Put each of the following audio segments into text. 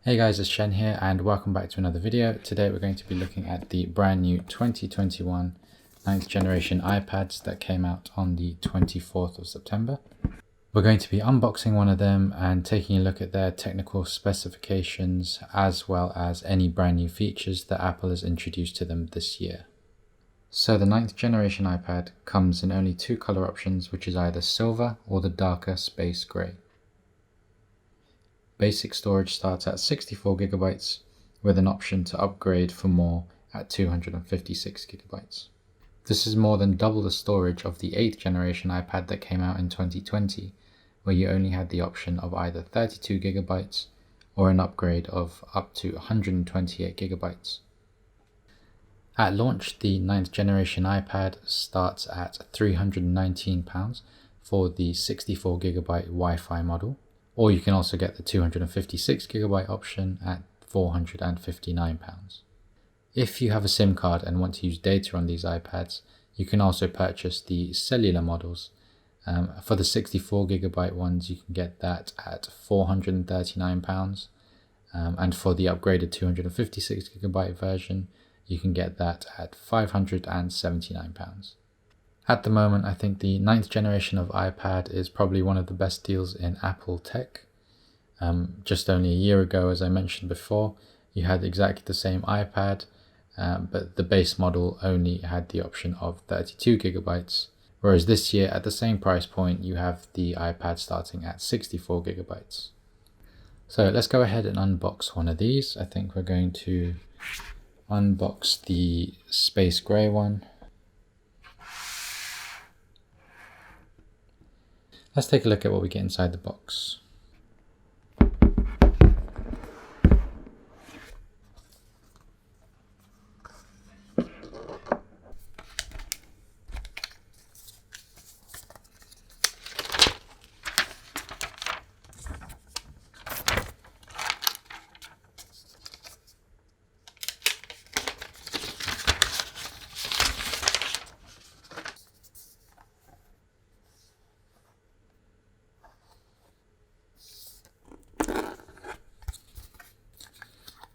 Hey guys, it's Shen here and welcome back to another video. Today we're going to be looking at the brand new 2021 9th generation iPads that came out on the 24th of September. We're going to be unboxing one of them and taking a look at their technical specifications as well as any brand new features that Apple has introduced to them this year. So the 9th generation iPad comes in only two color options, which is either silver or the darker space gray. Basic storage starts at 64 gigabytes with an option to upgrade for more at 256 gigabytes. This is more than double the storage of the 8th generation iPad that came out in 2020, where you only had the option of either 32 gigabytes or an upgrade of up to 128 gigabytes. At launch, the 9th generation iPad starts at £319 for the 64 gigabyte Wi-Fi model, or you can also get the 256 gigabyte option at £459. If you have a SIM card and want to use data on these iPads, you can also purchase the cellular models. For the 64 gigabyte ones, you can get that at £439, and for the upgraded 256 gigabyte version, you can get that at £579. At the moment, I think the 9th generation of iPad is probably one of the best deals in Apple tech. Just only a year ago, as I mentioned before, you had exactly the same iPad, but the base model only had the option of 32 gigabytes, whereas this year at the same price point, you have the iPad starting at 64 gigabytes. So let's go ahead and unbox one of these. I think we're going to unbox the space gray one. Let's take a look at what we get inside the box.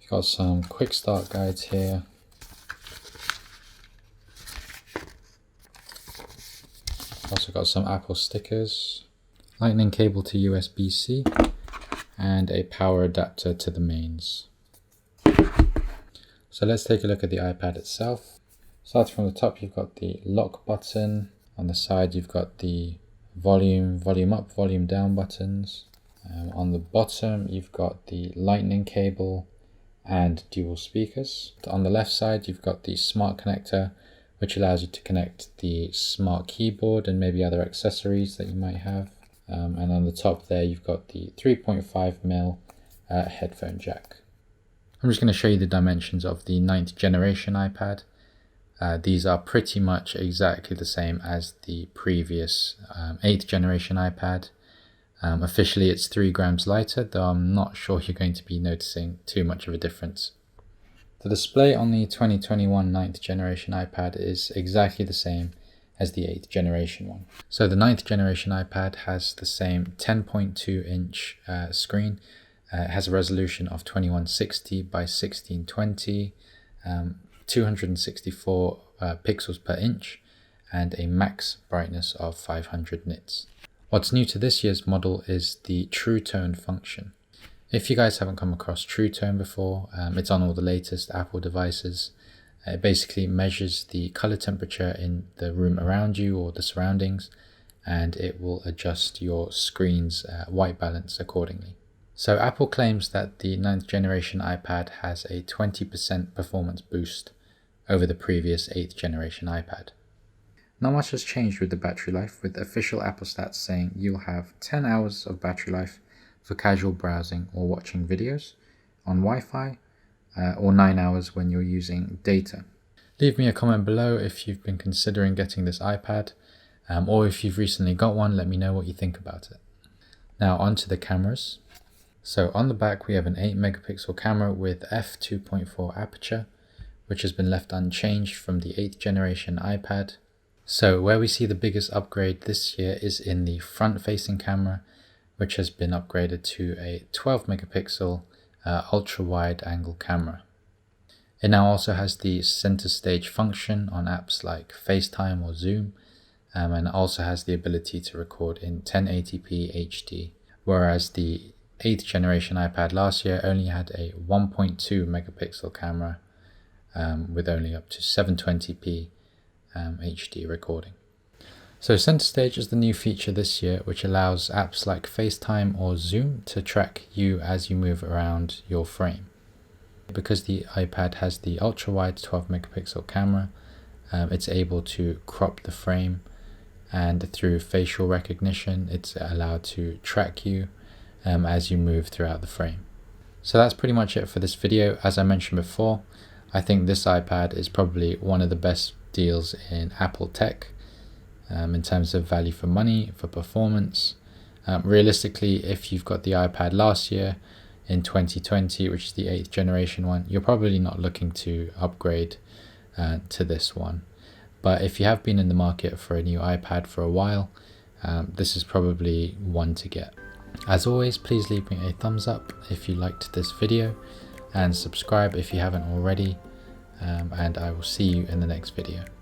Got some quick start guides here. Also got some Apple stickers, lightning cable to USB-C, and a power adapter to the mains. So let's take a look at the iPad itself. Starting from the top, you've got the lock button. On the side, you've got the volume up, volume down buttons. On the bottom, you've got the lightning cable and dual speakers. On the left side, you've got the smart connector, which allows you to connect the smart keyboard and maybe other accessories that you might have. And on the top there, you've got the 3.5mm headphone jack. I'm just going to show you the dimensions of the 9th generation iPad. These are pretty much exactly the same as the previous 8th generation iPad. Officially it's 3 grams lighter, though I'm not sure you're going to be noticing too much of a difference. The display on the 2021 9th generation iPad is exactly the same as the 8th generation one. So the 9th generation iPad has the same 10.2 inch screen. It has a resolution of 2160 by 1620, 264 pixels per inch, and a max brightness of 500 nits. What's new to this year's model is the True Tone function. If you guys haven't come across True Tone before, it's on all the latest Apple devices. It basically measures the color temperature in the room around you or the surroundings, and it will adjust your screen's white balance accordingly. So Apple claims that the 9th generation iPad has a 20% performance boost over the previous 8th generation iPad. Not much has changed with the battery life, with official Apple stats saying you'll have 10 hours of battery life for casual browsing or watching videos on Wi-Fi, or 9 hours when you're using data. Leave me a comment below if you've been considering getting this iPad, or if you've recently got one, let me know what you think about it. Now onto the cameras. So on the back we have an 8 megapixel camera with f2.4 aperture, which has been left unchanged from the 8th generation iPad. So where we see the biggest upgrade this year is in the front-facing camera, which has been upgraded to a 12 megapixel ultra wide angle camera. It now also has the center stage function on apps like FaceTime or Zoom, and also has the ability to record in 1080p HD, whereas the 8th generation iPad last year only had a 1.2 megapixel camera with only up to 720p HD recording. So Center Stage is the new feature this year, which allows apps like FaceTime or Zoom to track you as you move around your frame. Because the iPad has the ultra-wide 12 megapixel camera, it's able to crop the frame, and through facial recognition it's allowed to track you as you move throughout the frame. So that's pretty much it for this video. As I mentioned before, I think this iPad is probably one of the best deals in Apple tech in terms of value for money, for performance. Realistically, if you've got the iPad last year in 2020, which is the 8th generation one, you're probably not looking to upgrade to this one. But if you have been in the market for a new iPad for a while, this is probably one to get. As always, please leave me a thumbs up if you liked this video, and subscribe if you haven't already, and I will see you in the next video.